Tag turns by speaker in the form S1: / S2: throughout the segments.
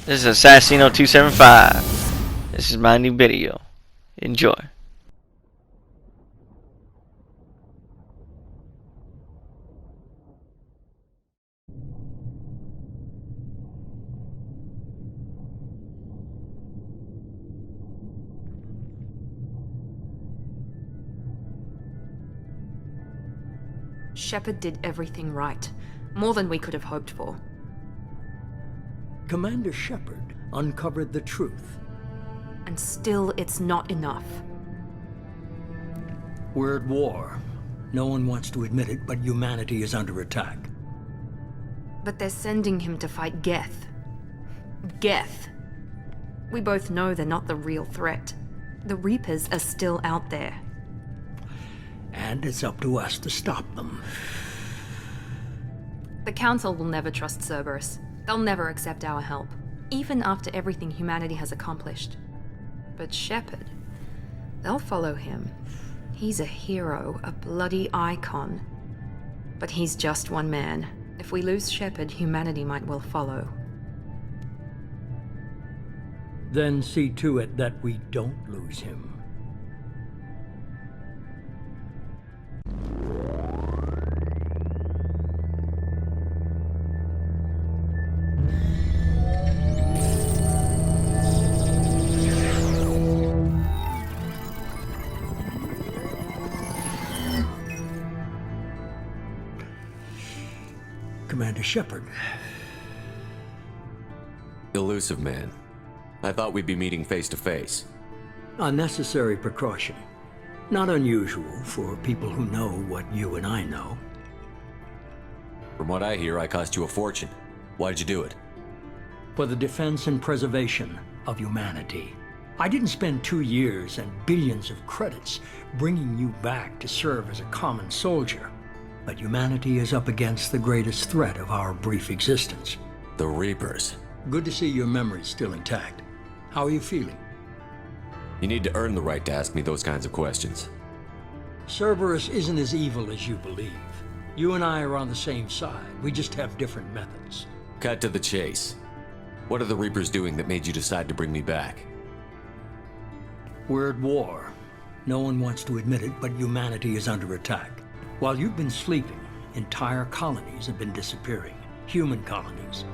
S1: This is Assassino275. This is my new video. Enjoy.
S2: Shepard did everything right. More than we could have hoped for.
S3: Commander Shepard uncovered the truth.
S2: And still, it's not enough.
S3: We're at war. No one wants to admit it, but humanity is under attack.
S2: But they're sending him to fight Geth. Geth. We both know they're not the real threat. The Reapers are still out there.
S3: And it's up to us to stop them.
S2: The Council will never trust Cerberus. They'll never accept our help, even after everything humanity has accomplished. But Shepard, they'll follow him. He's a hero, a bloody icon. But he's just one man. If we lose Shepard, humanity might well follow.
S3: Then see to it that we don't lose him. Commander Shepard.
S4: Illusive Man. I thought we'd be meeting face to face.
S3: A necessary precaution. Not unusual for people who know what you and I know.
S4: From what I hear, I cost you a fortune. Why'd you do it?
S3: For the defense and preservation of humanity. I didn't spend 2 years and billions of credits bringing you back to serve as a common soldier. But humanity is up against the greatest threat of our brief existence.
S4: The Reapers.
S3: Good to see your memory's still intact. How are you feeling?
S4: You need to earn the right to ask me those kinds of questions.
S3: Cerberus isn't as evil as you believe. You and I are on the same side. We just have different methods.
S4: Cut to the chase. What are the Reapers doing that made you decide to bring me back?
S3: We're at war. No one wants to admit it, but humanity is under attack. While you've been sleeping, entire colonies have been disappearing. Human colonies.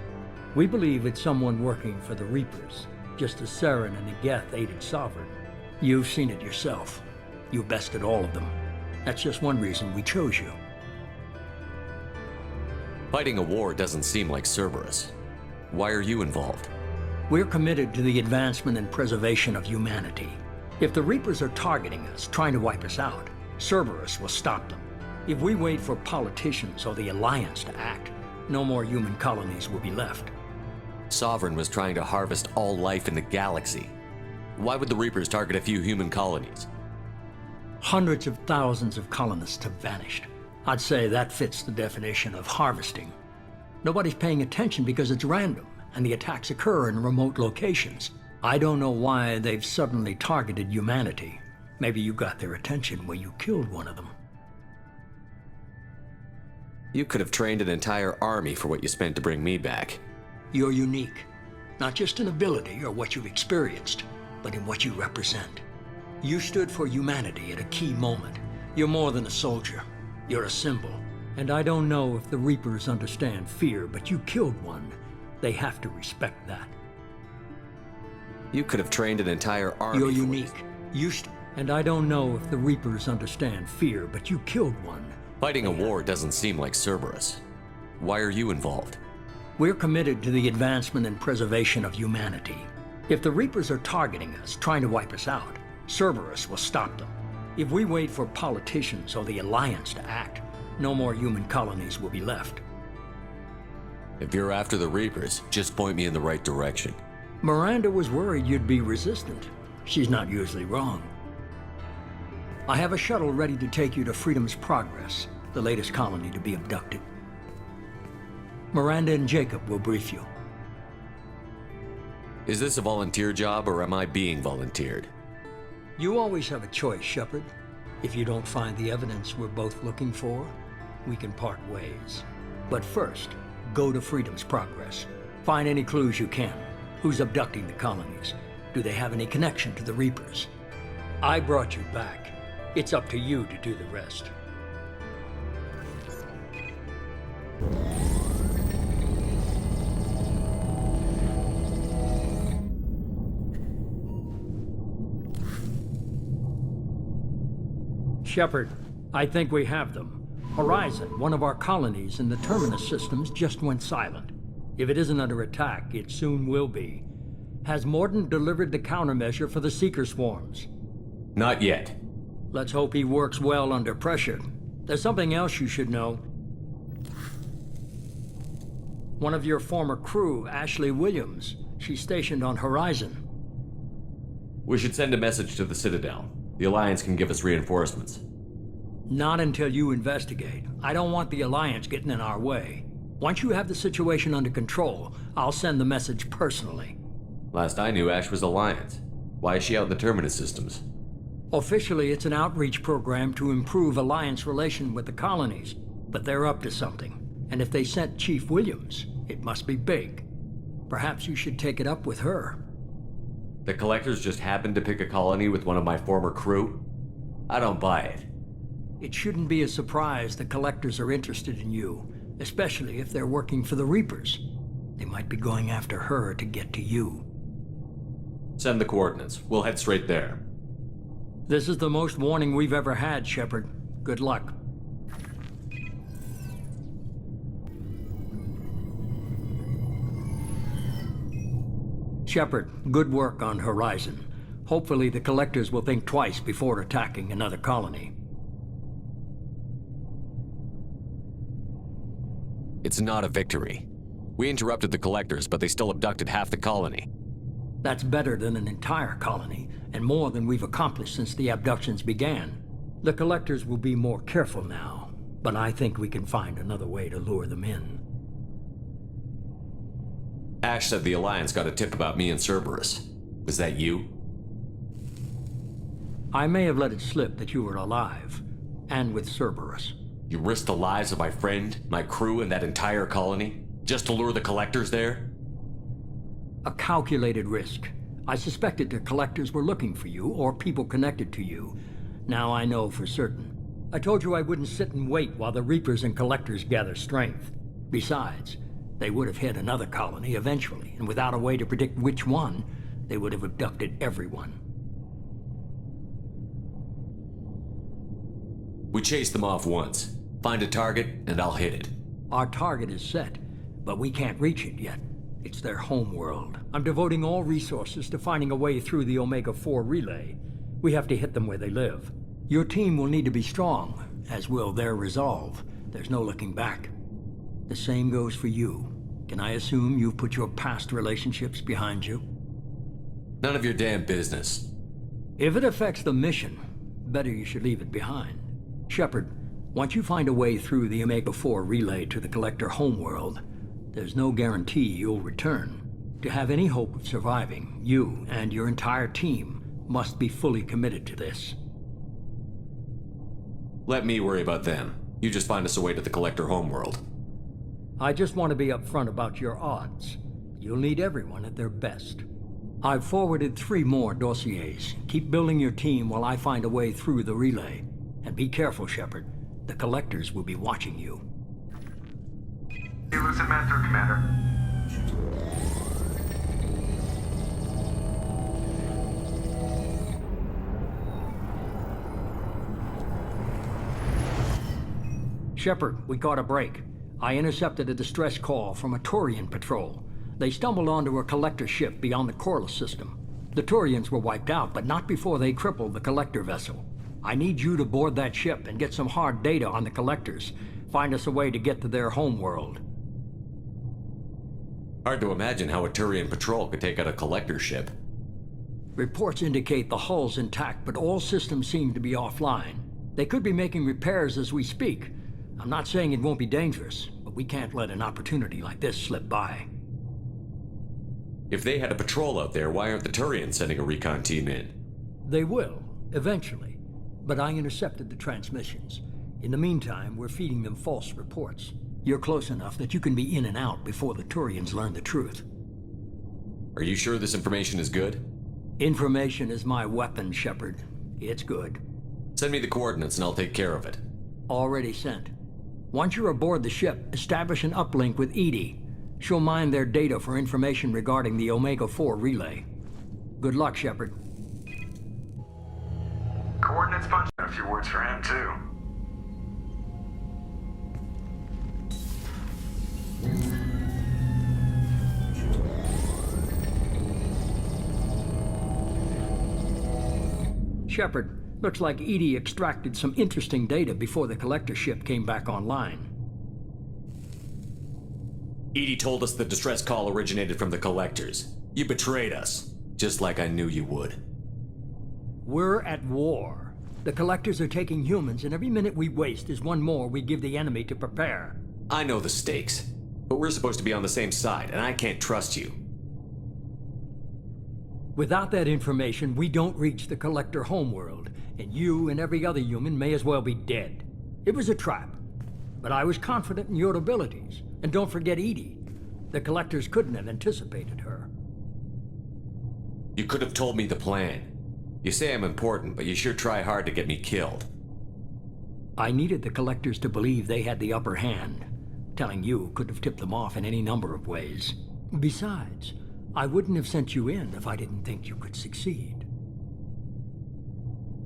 S3: We believe it's someone working for the Reapers, just as Saren and the Geth aided Sovereign. You've seen it yourself. You bested all of them. That's just one reason we chose you.
S4: Fighting a war doesn't seem like Cerberus. Why are you involved?
S3: We're committed to the advancement and preservation of humanity. If the Reapers are targeting us, trying to wipe us out, Cerberus will stop them. If we wait for politicians or the Alliance to act, no more human colonies will be left.
S4: Sovereign was trying to harvest all life in the galaxy. Why would the Reapers target a few human colonies?
S3: Hundreds of thousands of colonists have vanished. I'd say that fits the definition of harvesting. Nobody's paying attention because it's random, and the attacks occur in remote locations. I don't know why they've suddenly targeted humanity. Maybe you got their attention when you killed one of them.
S4: You could have trained an entire army for what you spent to bring me back.
S3: You're unique, not just in ability or what you've experienced, but in what you represent. You stood for humanity at a key moment. You're more than a soldier. You're a symbol. And I don't know if the Reapers understand fear, but you killed one. They have to respect that.
S4: You could have trained an entire army.
S3: You're unique. And I don't know if the Reapers understand fear, but you killed one.
S4: Fighting a war doesn't seem like Cerberus. Why are you involved?
S3: We're committed to the advancement and preservation of humanity. If the Reapers are targeting us, trying to wipe us out, Cerberus will stop them. If we wait for politicians or the Alliance to act, no more human colonies will be left.
S4: If you're after the Reapers, just point me in the right direction.
S3: Miranda was worried you'd be resistant. She's not usually wrong. I have a shuttle ready to take you to Freedom's Progress, the latest colony to be abducted. Miranda and Jacob will brief you.
S4: Is this a volunteer job, or am I being volunteered?
S3: You always have a choice, Shepard. If you don't find the evidence we're both looking for, we can part ways. But first, go to Freedom's Progress. Find any clues you can. Who's abducting the colonies? Do they have any connection to the Reapers? I brought you back. It's up to you to do the rest. Shepard, I think we have them. Horizon, one of our colonies in the Terminus systems, just went silent. If it isn't under attack, it soon will be. Has Mordin delivered the countermeasure for the Seeker swarms?
S4: Not yet.
S3: Let's hope he works well under pressure. There's something else you should know. One of your former crew, Ashley Williams, she's stationed on Horizon.
S4: We should send a message to the Citadel. The Alliance can give us reinforcements.
S3: Not until you investigate. I don't want the Alliance getting in our way. Once you have the situation under control, I'll send the message personally.
S4: Last I knew, Ash was Alliance. Why is she out in the Terminus systems?
S3: Officially, it's an outreach program to improve Alliance relation with the colonies, but they're up to something. And if they sent Chief Williams, it must be big. Perhaps you should take it up with her.
S4: The Collectors just happened to pick a colony with one of my former crew? I don't buy it.
S3: It shouldn't be a surprise the Collectors are interested in you, especially if they're working for the Reapers. They might be going after her to get to you.
S4: Send the coordinates. We'll head straight there.
S3: This is the most warning we've ever had, Shepard. Good luck. Shepard, good work on Horizon. Hopefully the Collectors will think twice before attacking another colony.
S4: It's not a victory. We interrupted the Collectors, but they still abducted half the colony.
S3: That's better than an entire colony, and more than we've accomplished since the abductions began. The Collectors will be more careful now, but I think we can find another way to lure them in.
S4: Ash said the Alliance got a tip about me and Cerberus. Was that you?
S3: I may have let it slip that you were alive, and with Cerberus.
S4: You risked the lives of my friend, my crew, and that entire colony? Just to lure the Collectors there?
S3: A calculated risk. I suspected the Collectors were looking for you, or people connected to you. Now I know for certain. I told you I wouldn't sit and wait while the Reapers and Collectors gather strength. Besides, they would have hit another colony eventually, and without a way to predict which one, they would have abducted everyone.
S4: We chased them off once. Find a target, and I'll hit it.
S3: Our target is set, but we can't reach it yet. It's their home world. I'm devoting all resources to finding a way through the Omega-4 relay. We have to hit them where they live. Your team will need to be strong, as will their resolve. There's no looking back. The same goes for you. Can I assume you've put your past relationships behind you?
S4: None of your damn business.
S3: If it affects the mission, better you should leave it behind. Shepard, once you find a way through the Omega-4 relay to the Collector homeworld, there's no guarantee you'll return. To have any hope of surviving, you and your entire team must be fully committed to this.
S4: Let me worry about them. You just find us a way to the Collector homeworld.
S3: I just want to be upfront about your odds. You'll need everyone at their best. I've forwarded 3 more dossiers. Keep building your team while I find a way through the relay. And be careful, Shepard. The Collectors will be watching you.
S5: Illusive Man, sir, Commander.
S3: Shepard, we caught a break. I intercepted a distress call from a Turian patrol. They stumbled onto a Collector ship beyond the Corliss system. The Turians were wiped out, but not before they crippled the Collector vessel. I need you to board that ship and get some hard data on the Collectors. Find us a way to get to their homeworld.
S4: Hard to imagine how a Turian patrol could take out a Collector ship.
S3: Reports indicate the hull's intact, but all systems seem to be offline. They could be making repairs as we speak. I'm not saying it won't be dangerous, but we can't let an opportunity like this slip by.
S4: If they had a patrol out there, why aren't the Turians sending a recon team in?
S3: They will, eventually. But I intercepted the transmissions. In the meantime, we're feeding them false reports. You're close enough that you can be in and out before the Turians learn the truth.
S4: Are you sure this information is good?
S3: Information is my weapon, Shepard. It's good.
S4: Send me the coordinates and I'll take care of it.
S3: Already sent. Once you're aboard the ship, establish an uplink with Edie. She'll mine their data for information regarding the Omega-4 relay. Good luck, Shepard.
S5: Coordinates punched. A few words for him, too.
S3: Shepard, looks like Edie extracted some interesting data before the collector ship came back online.
S4: Edie told us the distress call originated from the collectors. You betrayed us, just like I knew you would.
S3: We're at war. The collectors are taking humans, and every minute we waste is one more we give the enemy to prepare.
S4: I know the stakes, but we're supposed to be on the same side, and I can't trust you.
S3: Without that information, we don't reach the collector homeworld, and you and every other human may as well be dead. It was a trap, but I was confident in your abilities. And don't forget Edie. The collectors couldn't have anticipated her.
S4: You could have told me the plan. You say I'm important, but you sure try hard to get me killed.
S3: I needed the collectors to believe they had the upper hand. Telling you could have tipped them off in any number of ways. Besides, I wouldn't have sent you in if I didn't think you could succeed.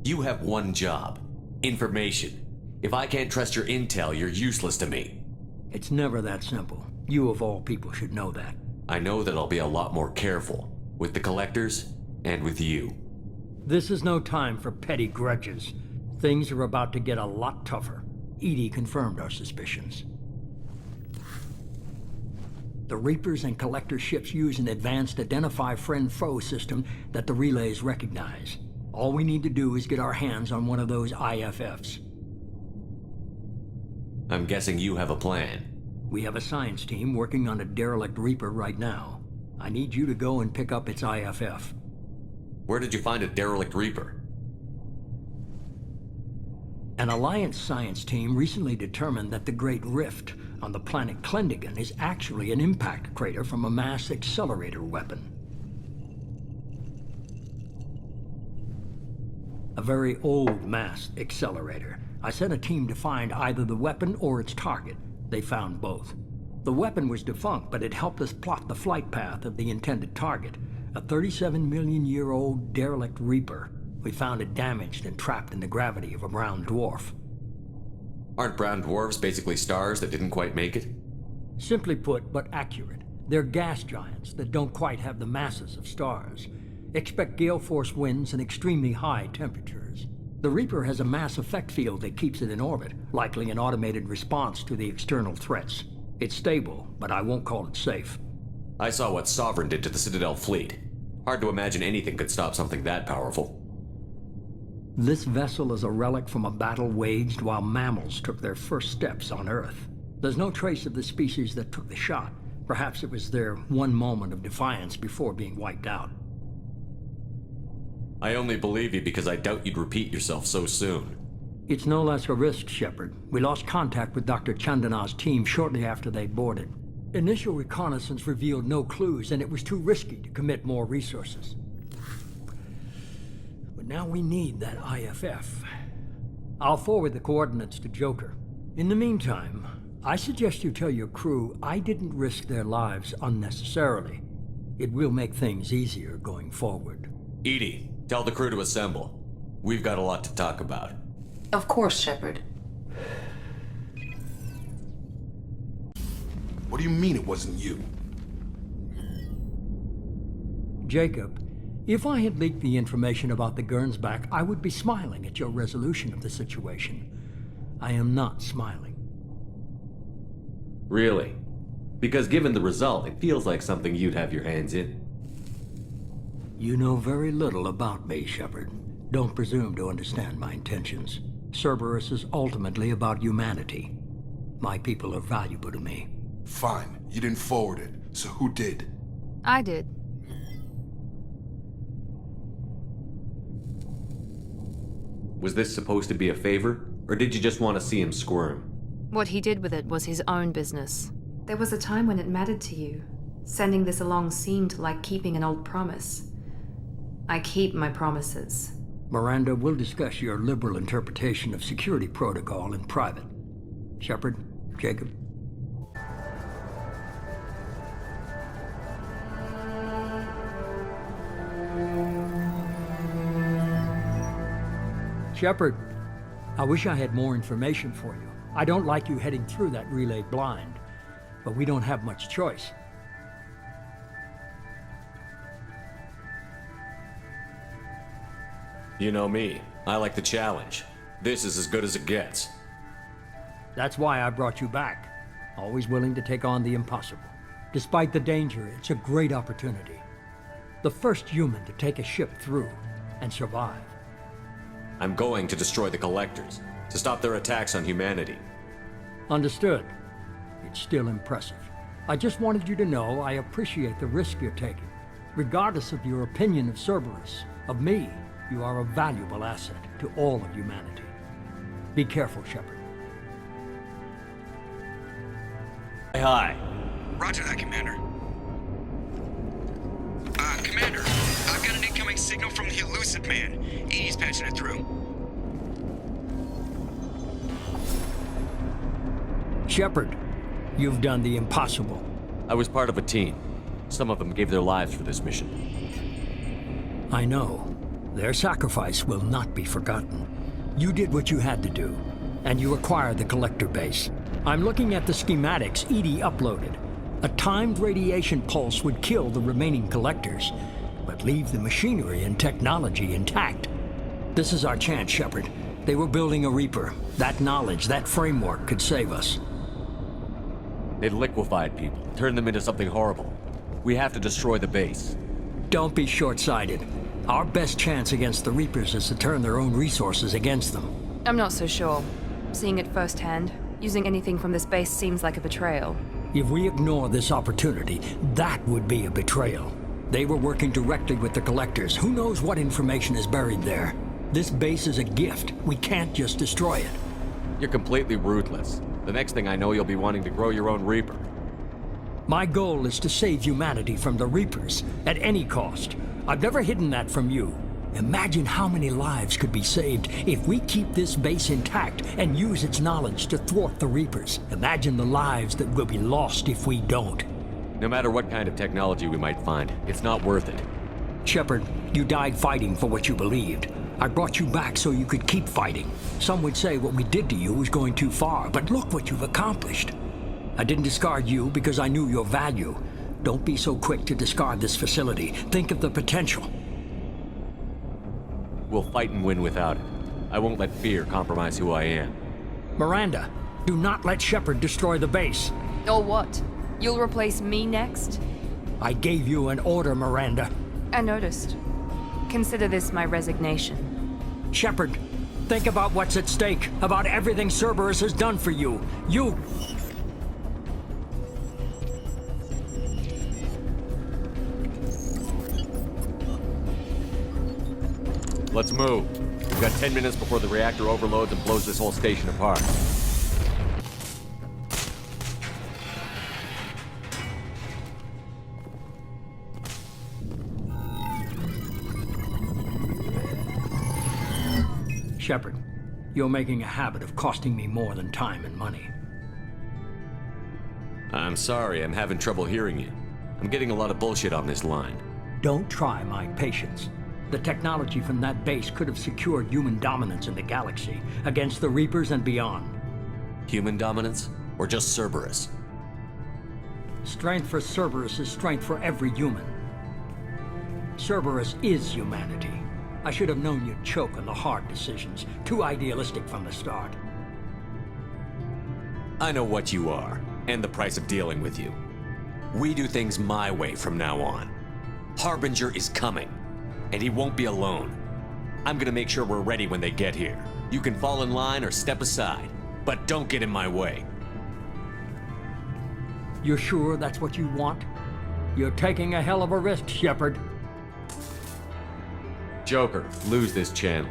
S4: You have one job. Information. If I can't trust your intel, you're useless to me.
S3: It's never that simple. You of all people should know that.
S4: I know that I'll be a lot more careful. With the collectors, and with you.
S3: This is no time for petty grudges. Things are about to get a lot tougher. Edie confirmed our suspicions. The Reapers and Collector ships use an advanced identify friend-foe system that the relays recognize. All we need to do is get our hands on one of those IFFs.
S4: I'm guessing you have a plan.
S3: We have a science team working on a derelict Reaper right now. I need you to go and pick up its IFF.
S4: Where did you find a derelict Reaper?
S3: An Alliance science team recently determined that the Great Rift on the planet Klendigan is actually an impact crater from a mass accelerator weapon. A very old mass accelerator. I sent a team to find either the weapon or its target. They found both. The weapon was defunct, but it helped us plot the flight path of the intended target, a 37-million-year-old derelict Reaper. We found it damaged and trapped in the gravity of a brown dwarf.
S4: Aren't brown dwarfs basically stars that didn't quite make it?
S3: Simply put, but accurate. They're gas giants that don't quite have the masses of stars. Expect gale force winds and extremely high temperatures. The Reaper has a mass effect field that keeps it in orbit, likely an automated response to the external threats. It's stable, but I won't call it safe.
S4: I saw what Sovereign did to the Citadel fleet. Hard to imagine anything could stop something that powerful.
S3: This vessel is a relic from a battle waged while mammals took their first steps on Earth. There's no trace of the species that took the shot. Perhaps it was their one moment of defiance before being wiped out.
S4: I only believe you because I doubt you'd repeat yourself so soon.
S3: It's no less a risk, Shepard. We lost contact with Dr. Chandana's team shortly after they boarded. Initial reconnaissance revealed no clues, and it was too risky to commit more resources. But now we need that IFF. I'll forward the coordinates to Joker. In the meantime, I suggest you tell your crew I didn't risk their lives unnecessarily. It will make things easier going forward.
S4: Edie, tell the crew to assemble. We've got a lot to talk about.
S6: Of course, Shepard.
S7: What do you mean it wasn't you?
S3: Jacob, if I had leaked the information about the Gernsback, I would be smiling at your resolution of the situation. I am not smiling.
S4: Really? Because given the result, it feels like something you'd have your hands in.
S3: You know very little about me, Shepard. Don't presume to understand my intentions. Cerberus is ultimately about humanity. My people are valuable to me.
S7: Fine, you didn't forward it, so who did?
S2: I did.
S4: Was this supposed to be a favor, or did you just want to see him squirm?
S2: What he did with it was his own business. There was a time when it mattered to you. Sending this along seemed like keeping an old promise. I keep my promises.
S3: Miranda, we'll discuss your liberal interpretation of security protocol in private. Shepard, Jacob. Shepard, I wish I had more information for you. I don't like you heading through that relay blind, but we don't have much choice.
S4: You know me. I like the challenge. This is as good as it gets.
S3: That's why I brought you back. Always willing to take on the impossible. Despite the danger, it's a great opportunity. The first human to take a ship through and survive.
S4: I'm going to destroy the Collectors, to stop their attacks on humanity.
S3: Understood. It's still impressive. I just wanted you to know I appreciate the risk you're taking. Regardless of your opinion of Cerberus, of me, you are a valuable asset to all of humanity. Be careful, Shepard.
S4: Hi.
S5: Roger that, Commander. Commander, I've got an incoming signal from the Illusive Man. He's patching it through.
S3: Shepard, you've done the impossible.
S4: I was part of a team. Some of them gave their lives for this mission.
S3: I know. Their sacrifice will not be forgotten. You did what you had to do, and you acquired the Collector base. I'm looking at the schematics EDI uploaded. A timed radiation pulse would kill the remaining Collectors, but leave the machinery and technology intact. This is our chance, Shepard. They were building a Reaper. That knowledge, that framework could save us.
S4: They liquefied people, turned them into something horrible. We have to destroy the base.
S3: Don't be short-sighted. Our best chance against the Reapers is to turn their own resources against them.
S2: I'm not so sure. Seeing it firsthand, using anything from this base seems like a betrayal.
S3: If we ignore this opportunity, that would be a betrayal. They were working directly with the Collectors. Who knows what information is buried there? This base is a gift. We can't just destroy it.
S4: You're completely ruthless. The next thing I know, you'll be wanting to grow your own Reaper.
S3: My goal is to save humanity from the Reapers, at any cost. I've never hidden that from you. Imagine how many lives could be saved if we keep this base intact and use its knowledge to thwart the Reapers. Imagine the lives that will be lost if we don't.
S4: No matter what kind of technology we might find, it's not worth it.
S3: Shepard, you died fighting for what you believed. I brought you back so you could keep fighting. Some would say what we did to you was going too far, but look what you've accomplished. I didn't discard you because I knew your value. Don't be so quick to discard this facility. Think of the potential.
S4: We'll fight and win without it. I won't let fear compromise who I am.
S3: Miranda, do not let Shepard destroy the base.
S2: Or what? You'll replace me next?
S3: I gave you an order, Miranda.
S2: I noticed. Consider this my resignation.
S3: Shepard, think about what's at stake, about everything Cerberus has done for you. You...
S4: Let's move. We've got 10 minutes before the reactor overloads and blows this whole station apart.
S3: Shepard, you're making a habit of costing me more than time and money.
S4: I'm sorry, I'm having trouble hearing you. I'm getting a lot of bullshit on this line.
S3: Don't try my patience. The technology from that base could have secured human dominance in the galaxy against the Reapers and beyond.
S4: Human dominance? Or just Cerberus?
S3: Strength for Cerberus is strength for every human. Cerberus is humanity. I should have known you'd choke on the hard decisions. Too idealistic from the start.
S4: I know what you are, and the price of dealing with you. We do things my way from now on. Harbinger is coming, and he won't be alone. I'm gonna make sure we're ready when they get here. You can fall in line or step aside, but don't get in my way.
S3: You're sure that's what you want? You're taking a hell of a risk, Shepard.
S4: Joker, lose this channel.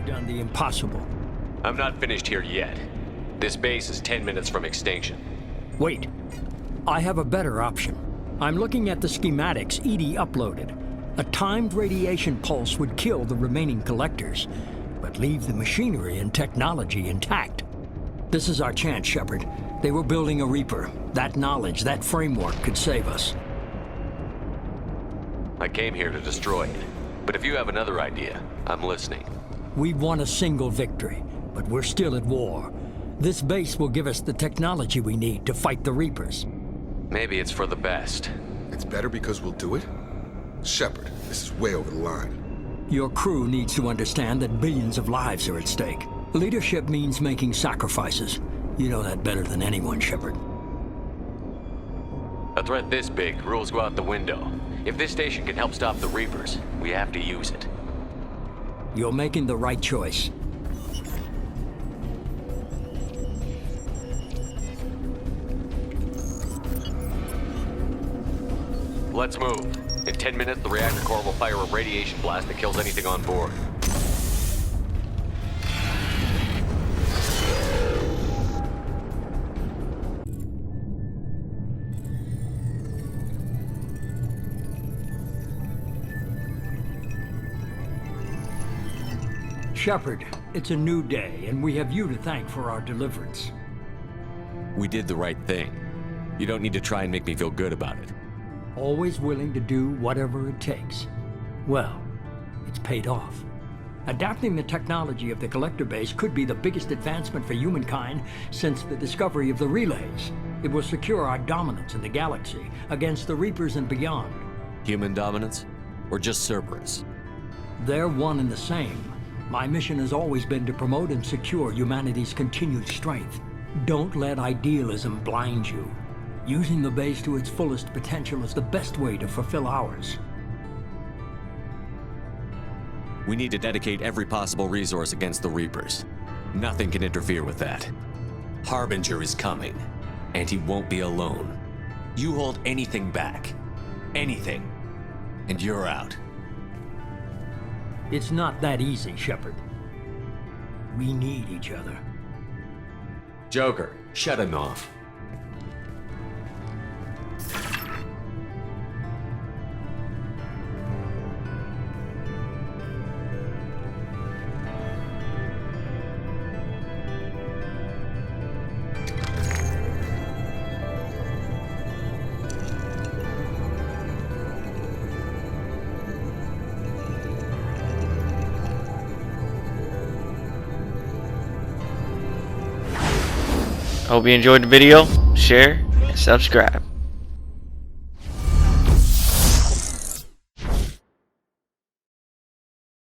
S3: done the impossible.
S4: I'm not finished here yet. This base is 10 minutes from extinction.
S3: Wait. I have a better option. I'm looking at the schematics Edie uploaded. A timed radiation pulse would kill the remaining collectors, but leave the machinery and technology intact. This is our chance, Shepard. They were building a Reaper. That knowledge, that framework could save us.
S4: I came here to destroy it. But if you have another idea, I'm listening.
S3: We've won a single victory, but we're still at war. This base will give us the technology we need to fight the Reapers.
S4: Maybe it's for the best.
S7: It's better because we'll do it? Shepard, this is way over the line.
S3: Your crew needs to understand that billions of lives are at stake. Leadership means making sacrifices. You know that better than anyone, Shepard.
S4: A threat this big, rules go out the window. If this station can help stop the Reapers, we have to use it.
S3: You're making the right choice.
S4: Let's move. In 10 minutes, the reactor core will fire a radiation blast that kills anything on board.
S3: Shepard, it's a new day, and we have you to thank for our deliverance.
S4: We did the right thing. You don't need to try and make me feel good about it.
S3: Always willing to do whatever it takes. Well, it's paid off. Adapting the technology of the collector base could be the biggest advancement for humankind since the discovery of the relays. It will secure our dominance in the galaxy against the Reapers and beyond.
S4: Human dominance? Or just Cerberus?
S3: They're one and the same. My mission has always been to promote and secure humanity's continued strength. Don't let idealism blind you. Using the base to its fullest potential is the best way to fulfill ours.
S4: We need to dedicate every possible resource against the Reapers. Nothing can interfere with that. Harbinger is coming, and he won't be alone. You hold anything back, anything, and you're out.
S3: It's not that easy, Shepard. We need each other.
S4: Joker, shut him off.
S1: Hope you enjoyed the video. Share and subscribe.